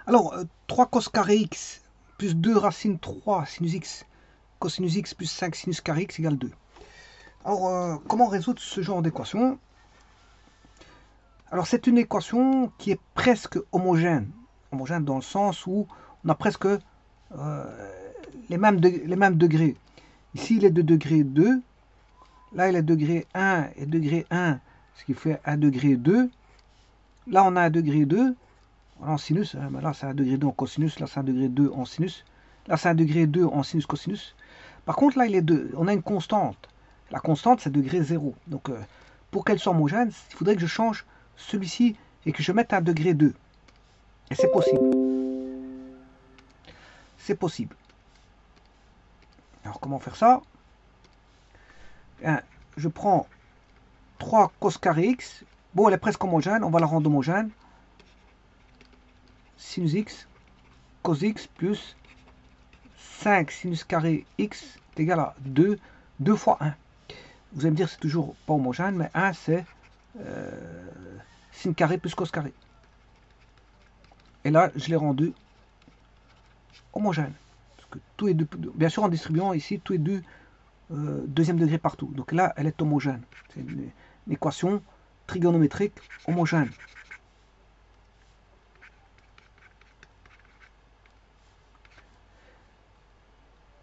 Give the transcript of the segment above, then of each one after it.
Alors, 3 cos carré x plus 2 racine 3 sinus x cosinus x plus 5 sinus carré x égale 2. Alors, comment résoudre ce genre d'équation? Alors, c'est une équation qui est presque homogène. Homogène dans le sens où on a presque les mêmes degrés. Ici, il est de degré 2. Là, il est degré 1 et degré 1, ce qui fait 1 degré 2. Là, on a 1 degré 2 en sinus. Là, c'est 1 degré 2 en cosinus. Là, c'est 1 degré 2 en sinus. Là, c'est 1 degré 2 en sinus cosinus. Par contre, là, on a une constante. La constante, c'est degré 0. Donc, pour qu'elle soit homogène, il faudrait que je change celui-ci et que je mette un degré 2. Et c'est possible. C'est possible. Alors, comment faire ça? Bien, je prends 3 cos carré x. Bon, elle est presque homogène. On va la rendre homogène. Sinus x, cos x plus 5 sinus carré x est égal à 2. 2 fois 1. Vous allez me dire c'est toujours pas homogène, mais 1 c'est sin carré plus cos carré. Et là, je l'ai rendu homogène. Parce que tout est bien sûr, en distribuant ici, tout est du deuxième degré partout. Donc là, elle est homogène. C'est une équation trigonométrique homogène.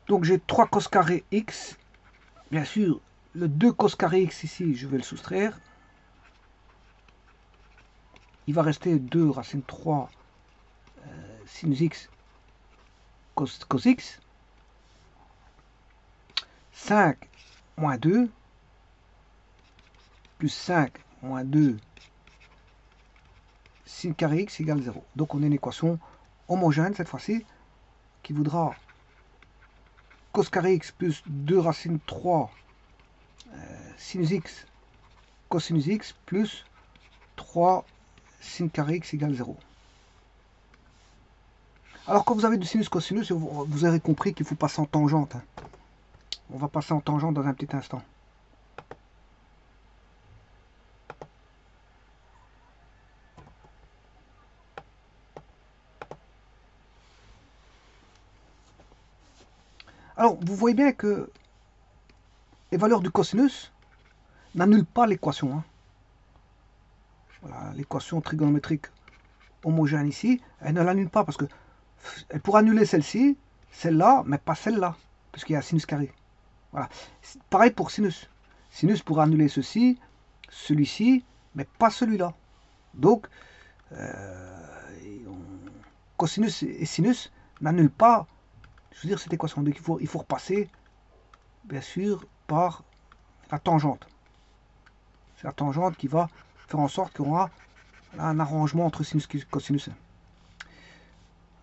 Donc j'ai 3 cos carré x. Bien sûr, le 2 cos carré x ici, je vais le soustraire. Il va rester 2 racine 3 sinus x cos x. 5 moins 2 plus 5 moins 2 sin carré x égale 0. Donc on a une équation homogène cette fois-ci qui voudra cos carré x plus 2 racine 3 sinus x cosinus x plus 3 sin carré x égale 0. Alors quand vous avez du sinus cosinus, vous avez compris qu'il faut passer en tangente. On va passer en tangente dans un petit instant. Alors, vous voyez bien que les valeurs du cosinus n'annulent pas l'équation. Hein. Voilà, l'équation trigonométrique homogène ici, elle ne l'annule pas parce que elle pourra annuler celle-ci, celle-là, mais pas celle-là, puisqu'il y a sinus carré. Voilà. Pareil pour sinus. Sinus pourra annuler ceci, celui-ci, mais pas celui-là. Donc, cosinus et sinus n'annulent pas, je veux dire, cette équation. Donc, il faut repasser, bien sûr, par la tangente. C'est la tangente qui va faire en sorte qu'on aura un arrangement entre sinus et cosinus.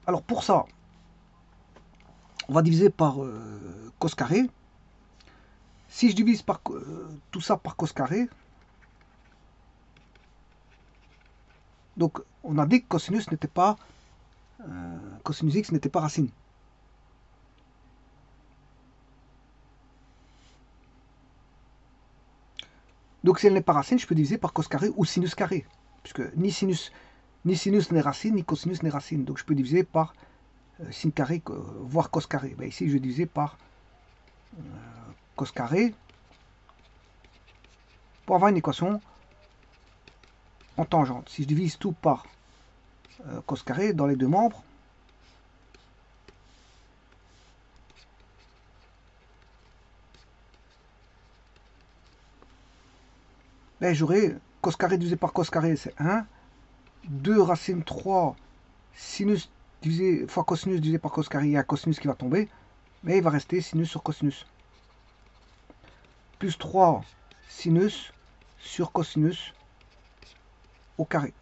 Alors, pour ça, on va diviser par cos carré. Si je divise par, tout ça par cos carré, donc on a dit que cosinus n'était pas, cosinus x n'était pas racine. Donc si elle n'est pas racine, je peux diviser par cos carré ou sinus carré, puisque ni sinus n'est racine, ni cosinus n'est racine. Donc je peux diviser par sin carré, voire cos carré. Ben, ici je vais diviser par cos carré pour avoir une équation en tangente. Si je divise tout par cos carré dans les deux membres, ben, j'aurai cos carré divisé par cos carré, c'est 1. 2 racine 3 sinus divisé fois cosinus divisé par cos carré, il y a un cosinus qui va tomber, mais il va rester sinus sur cosinus. Plus 3 sinus sur cosinus au carré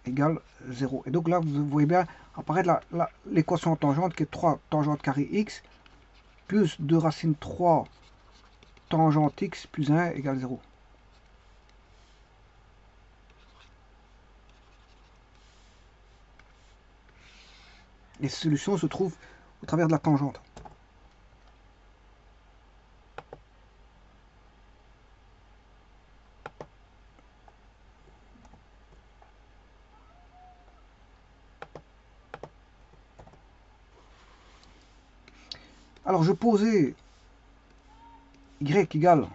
égale 0. Et donc là, vous voyez bien apparaître l'équation en tangente qui est 3 tangente carré x plus 2 racine 3 tangente x plus 1 égale 0. Les solutions se trouvent au travers de la tangente. Alors je posais y égale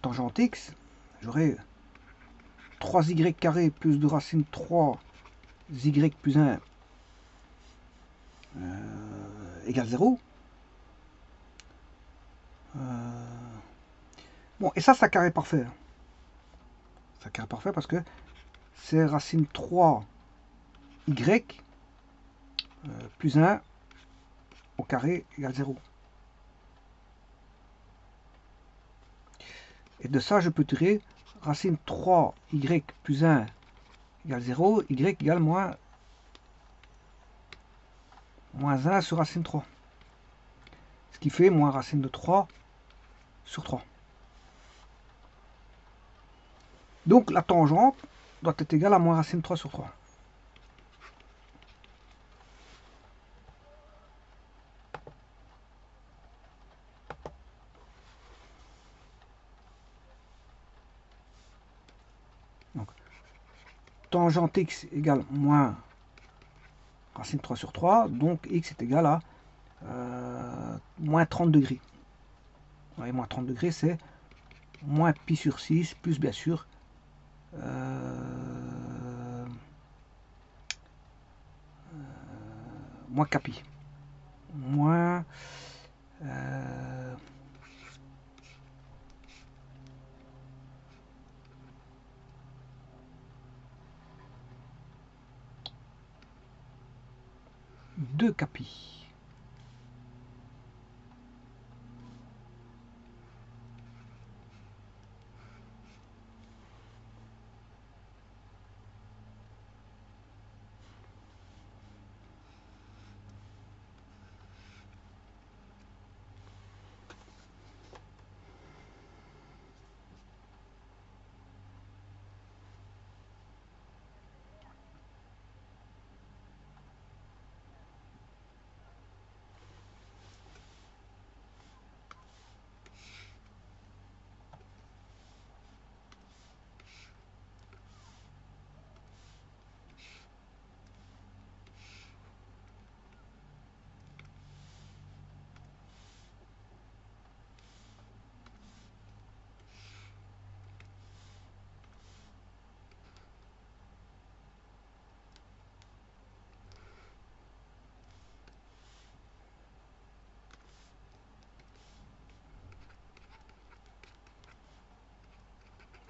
tangente x, j'aurai 3y carré plus 2 racine 3 y plus 1 égale 0. Bon, et ça, c'est carré parfait. C'est carré parfait parce que c'est racine 3 y plus 1 au carré égale 0. Et de ça, je peux tirer racine 3y plus 1 égale 0, y égale moins 1 sur racine 3. Ce qui fait moins racine de 3 sur 3. Donc la tangente doit être égale à moins racine 3 sur 3. Donc, tangente x égale moins racine 3 sur 3, donc x est égal à moins 30 degrés. Et moins 30 degrés, c'est moins pi sur 6, plus bien sûr moins capi. Moins 2 capi.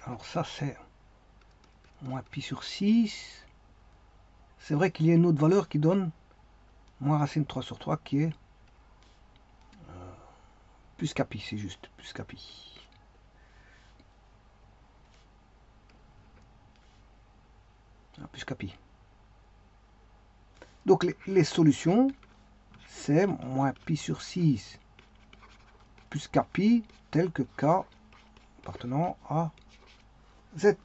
Alors ça c'est moins pi sur 6. C'est vrai qu'il y a une autre valeur qui donne moins racine 3 sur 3 qui est plus capi, c'est juste, plus capi. Plus capi. Donc les solutions, c'est moins pi sur 6 plus capi tel que k appartenant à z.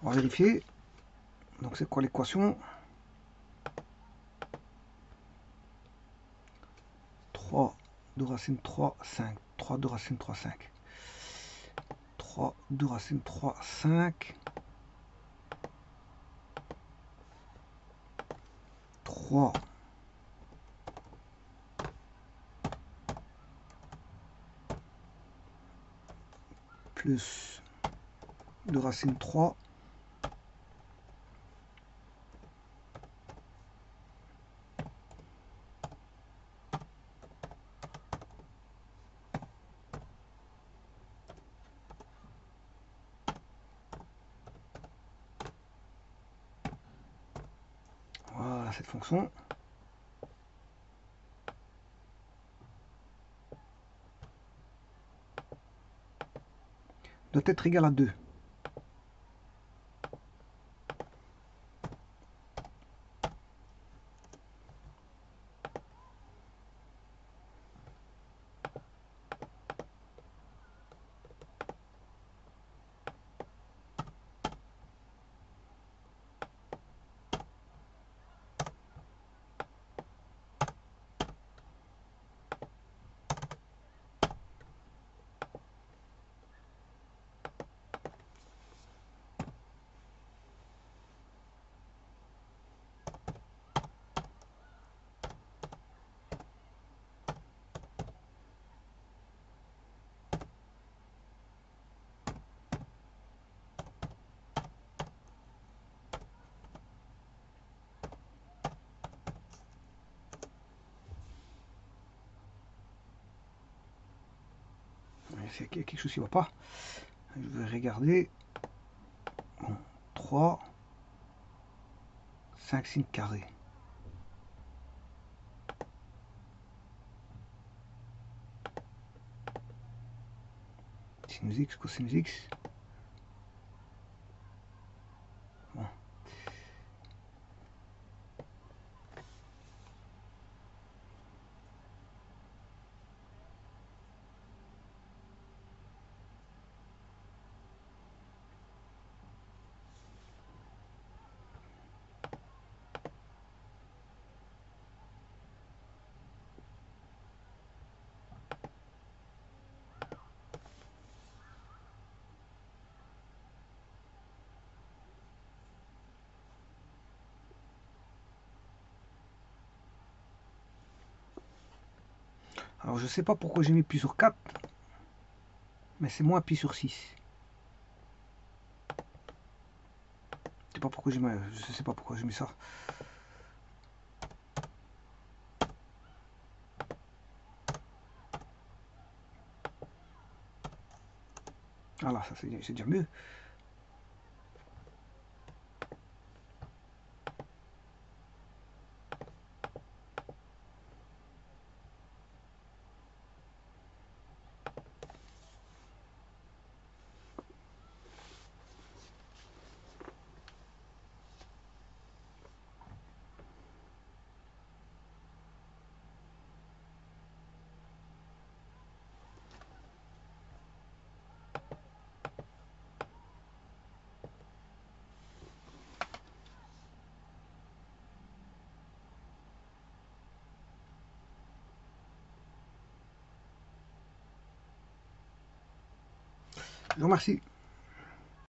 On va vérifier. Donc c'est quoi l'équation? 3 de racine 3, 5. 3 de racine 3, 5. 3 de racine 3, 5. 3 plus de racine 3. Voilà cette fonction. Doit être égal à 2. c'est qu'il y a quelque chose qui ne va pas. Je vais regarder. Bon, 3, 5 signes carrés. Sinus X, cosinus X. Bon. Alors je sais pas pourquoi j'ai mis pi sur 4, mais c'est moins pi sur 6. Je sais pas pourquoi j'ai mis, je sais pas pourquoi j'ai mis ça. Voilà, ça c'est déjà mieux. Je vous remercie.